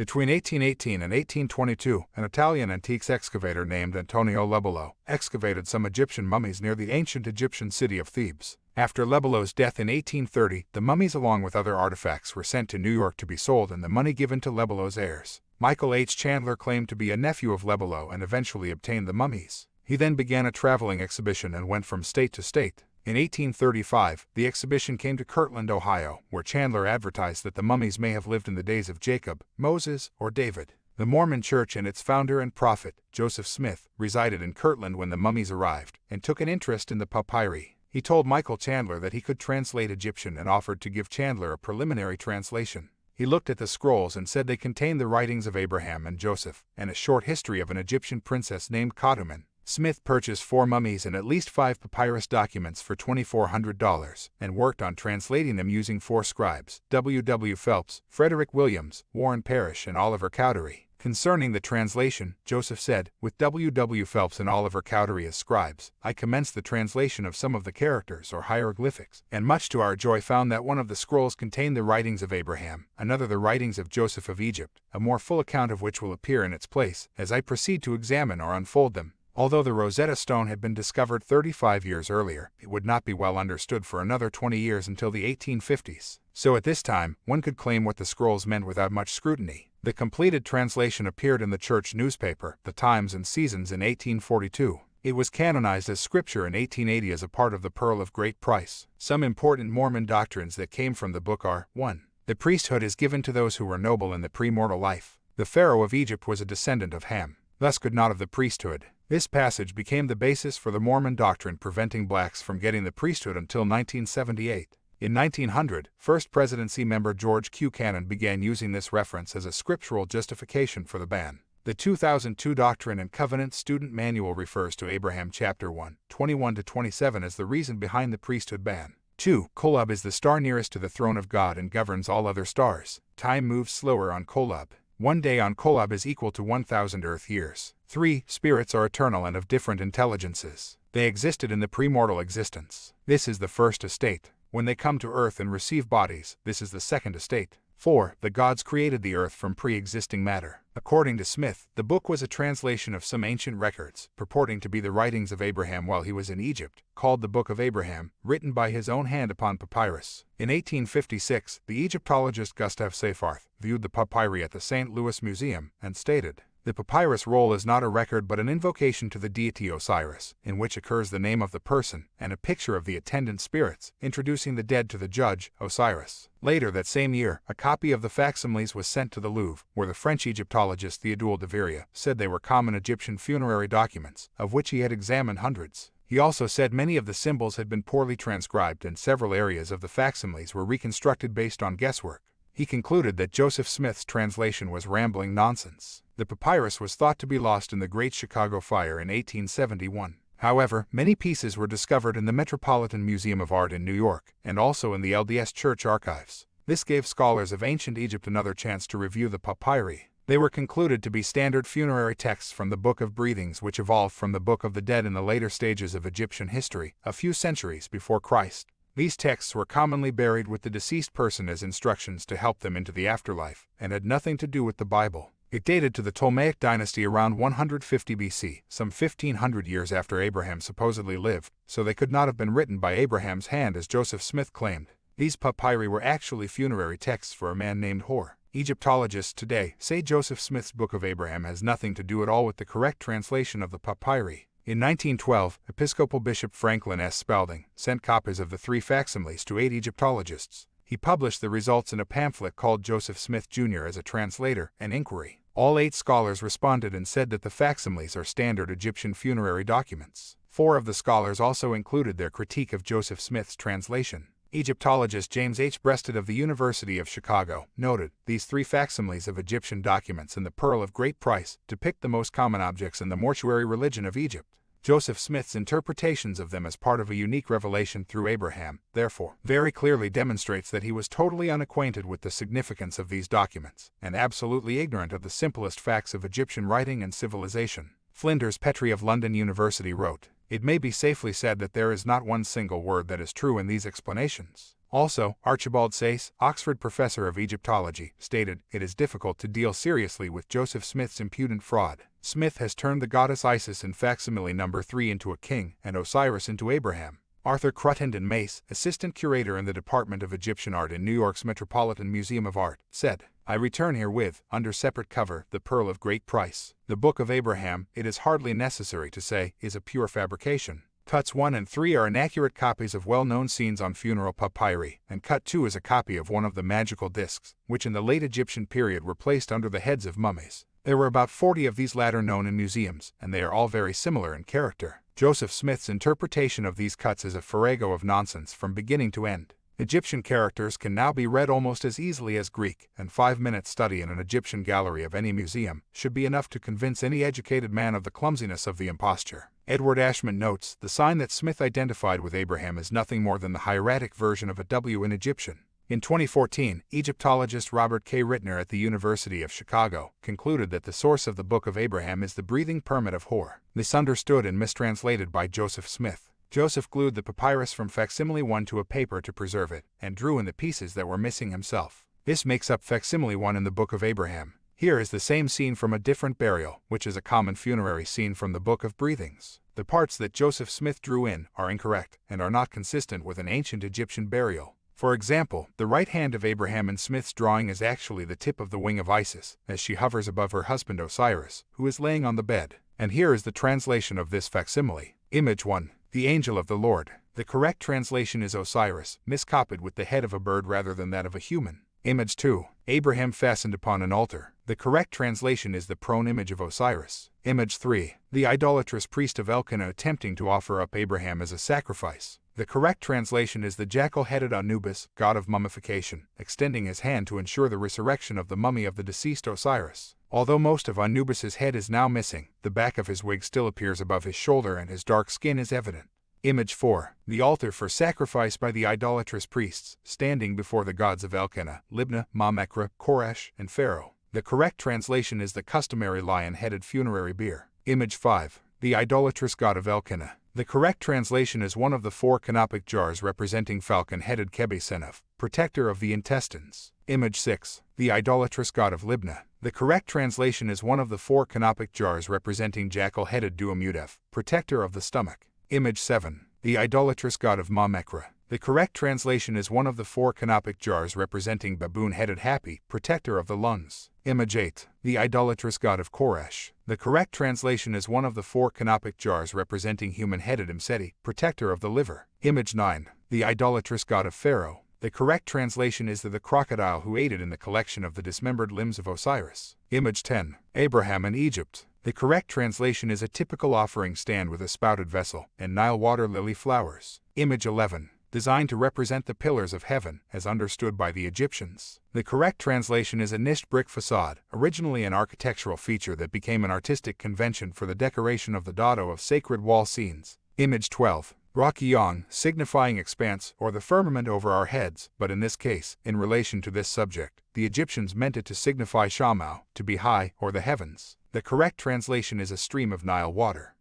Between 1818 and 1822, an Italian antiques excavator named Antonio Lebolo excavated some Egyptian mummies near the ancient Egyptian city of Thebes. After Lebolo's death in 1830, the mummies along with other artifacts were sent to New York to be sold and the money given to Lebolo's heirs. Michael H. Chandler claimed to be a nephew of Lebolo and eventually obtained the mummies. He then began a traveling exhibition and went from state to state. In 1835, the exhibition came to Kirtland, Ohio, where Chandler advertised that the mummies may have lived in the days of Jacob, Moses, or David. The Mormon Church and its founder and prophet, Joseph Smith, resided in Kirtland when the mummies arrived and took an interest in the papyri. He told Michael Chandler that he could translate Egyptian and offered to give Chandler a preliminary translation. He looked at the scrolls and said they contained the writings of Abraham and Joseph, and a short history of an Egyptian princess named Khatumen. Smith purchased 4 mummies and at least 5 papyrus documents for $2,400 and worked on translating them using 4 scribes, W. W. Phelps, Frederick Williams, Warren Parrish, and Oliver Cowdery. Concerning the translation, Joseph said, "With W. W. Phelps and Oliver Cowdery as scribes, I commenced the translation of some of the characters or hieroglyphics, and much to our joy found that one of the scrolls contained the writings of Abraham, another the writings of Joseph of Egypt, a more full account of which will appear in its place, as I proceed to examine or unfold them." Although the Rosetta Stone had been discovered 35 years earlier, it would not be well understood for another 20 years until the 1850s. So at this time, one could claim what the scrolls meant without much scrutiny. The completed translation appeared in the church newspaper, The Times and Seasons, in 1842. It was canonized as scripture in 1880 as a part of the Pearl of Great Price. Some important Mormon doctrines that came from the book are: 1. The priesthood is given to those who were noble in the pre-mortal life. The Pharaoh of Egypt was a descendant of Ham, thus could not have the priesthood. This passage became the basis for the Mormon doctrine preventing blacks from getting the priesthood until 1978. In 1900, First Presidency member George Q. Cannon began using this reference as a scriptural justification for the ban. The 2002 Doctrine and Covenants Student Manual refers to Abraham chapter 1, 21-27 as the reason behind the priesthood ban. 2. Kolob is the star nearest to the throne of God and governs all other stars. Time moves slower on Kolob. 1 day on Kolob is equal to 1,000 Earth years. 3. Spirits are eternal and of different intelligences. They existed in the premortal existence. This is the first estate. When they come to Earth and receive bodies, this is the second estate. 4. The gods created the earth from pre-existing matter. According to Smith, the book was a translation of some ancient records, purporting to be the writings of Abraham while he was in Egypt, called the Book of Abraham, written by his own hand upon papyrus. In 1856, the Egyptologist Gustav Seyffarth viewed the papyri at the St. Louis Museum and stated, "The papyrus roll is not a record but an invocation to the deity Osiris, in which occurs the name of the person and a picture of the attendant spirits, introducing the dead to the judge, Osiris." Later that same year, a copy of the facsimiles was sent to the Louvre, where the French Egyptologist Theodule Deveria said they were common Egyptian funerary documents, of which he had examined hundreds. He also said many of the symbols had been poorly transcribed and several areas of the facsimiles were reconstructed based on guesswork. He concluded that Joseph Smith's translation was rambling nonsense. The papyrus was thought to be lost in the Great Chicago Fire in 1871. However, many pieces were discovered in the Metropolitan Museum of Art in New York, and also in the LDS Church archives. This gave scholars of ancient Egypt another chance to review the papyri. They were concluded to be standard funerary texts from the Book of Breathings, which evolved from the Book of the Dead in the later stages of Egyptian history, a few centuries before Christ. These texts were commonly buried with the deceased person as instructions to help them into the afterlife, and had nothing to do with the Bible. It dated to the Ptolemaic Dynasty around 150 BC, some 1,500 years after Abraham supposedly lived, so they could not have been written by Abraham's hand as Joseph Smith claimed. These papyri were actually funerary texts for a man named Hor. Egyptologists today say Joseph Smith's Book of Abraham has nothing to do at all with the correct translation of the papyri. In 1912, Episcopal Bishop Franklin S. Spalding sent copies of the 3 facsimiles to 8 Egyptologists. He published the results in a pamphlet called Joseph Smith Jr. as a Translator and Inquiry. All 8 scholars responded and said that the facsimiles are standard Egyptian funerary documents. 4 of the scholars also included their critique of Joseph Smith's translation. Egyptologist James H. Breasted of the University of Chicago noted, "These 3 facsimiles of Egyptian documents in the Pearl of Great Price depict the most common objects in the mortuary religion of Egypt. Joseph Smith's interpretations of them as part of a unique revelation through Abraham, therefore, very clearly demonstrates that he was totally unacquainted with the significance of these documents, and absolutely ignorant of the simplest facts of Egyptian writing and civilization." Flinders Petrie of London University wrote, It may be safely said that there is not one single word that is true in these explanations. Also, Archibald Sayce, Oxford professor of Egyptology, stated, "It is difficult to deal seriously with Joseph Smith's impudent fraud. Smith has turned the goddess Isis in facsimile number 3 into a king, and Osiris into Abraham." Arthur Cruttendon Mace, assistant curator in the Department of Egyptian Art in New York's Metropolitan Museum of Art, said, "I return here with, under separate cover, the pearl of great price. The Book of Abraham, it is hardly necessary to say, is a pure fabrication. Cuts 1 and 3 are inaccurate copies of well-known scenes on funeral papyri, and Cut 2 is a copy of one of the magical discs, which in the late Egyptian period were placed under the heads of mummies. There were about 40 of these latter known in museums, and they are all very similar in character." Joseph Smith's interpretation of these cuts is a farrago of nonsense from beginning to end. Egyptian characters can now be read almost as easily as Greek, and 5-minute study in an Egyptian gallery of any museum should be enough to convince any educated man of the clumsiness of the imposture. Edward Ashman notes, "The sign that Smith identified with Abraham is nothing more than the hieratic version of a W in Egyptian." In 2014, Egyptologist Robert K. Ritner at the University of Chicago concluded that the source of the Book of Abraham is the breathing permit of Hor, misunderstood and mistranslated by Joseph Smith. Joseph glued the papyrus from facsimile 1 to a paper to preserve it, and drew in the pieces that were missing himself. This makes up facsimile 1 in the Book of Abraham. Here is the same scene from a different burial, which is a common funerary scene from the Book of Breathings. The parts that Joseph Smith drew in are incorrect, and are not consistent with an ancient Egyptian burial. For example, the right hand of Abraham in Smith's drawing is actually the tip of the wing of Isis, as she hovers above her husband Osiris, who is laying on the bed. And here is the translation of this facsimile. Image 1. The angel of the Lord. The correct translation is Osiris, miscopied with the head of a bird rather than that of a human. Image 2. Abraham fastened upon an altar. The correct translation is the prone image of Osiris. Image 3. The idolatrous priest of Elkanah attempting to offer up Abraham as a sacrifice. The correct translation is the jackal-headed Anubis, god of mummification, extending his hand to ensure the resurrection of the mummy of the deceased Osiris. Although most of Anubis's head is now missing, the back of his wig still appears above his shoulder and his dark skin is evident. Image 4. The altar for sacrifice by the idolatrous priests, standing before the gods of Elkanah, Libnah, Mamekra, Koresh, and Pharaoh. The correct translation is the customary lion-headed funerary bier. Image 5. The idolatrous god of Elkanah. The correct translation is one of the 4 canopic jars representing falcon-headed Kebesenov, protector of the intestines. Image 6. The idolatrous god of Libnah. The correct translation is one of the 4 canopic jars representing jackal-headed Duamudef, protector of the stomach. Image 7. The idolatrous god of Mamekra. The correct translation is one of the 4 canopic jars representing baboon-headed Hapi, protector of the lungs. Image 8. The idolatrous god of Koresh. The correct translation is one of the 4 canopic jars representing human-headed Imseti, protector of the liver. Image 9. The idolatrous god of Pharaoh. The correct translation is the crocodile who aided in the collection of the dismembered limbs of Osiris. Image 10. Abraham in Egypt. The correct translation is a typical offering stand with a spouted vessel and Nile water lily flowers. Image 11. Designed to represent the pillars of heaven, as understood by the Egyptians. The correct translation is a niched brick facade, originally an architectural feature that became an artistic convention for the decoration of the dado of sacred wall scenes. Image 12. Rakiyong, signifying expanse or the firmament over our heads, but in this case, in relation to this subject, the Egyptians meant it to signify Shamau, to be high, or the heavens. The correct translation is a stream of Nile water.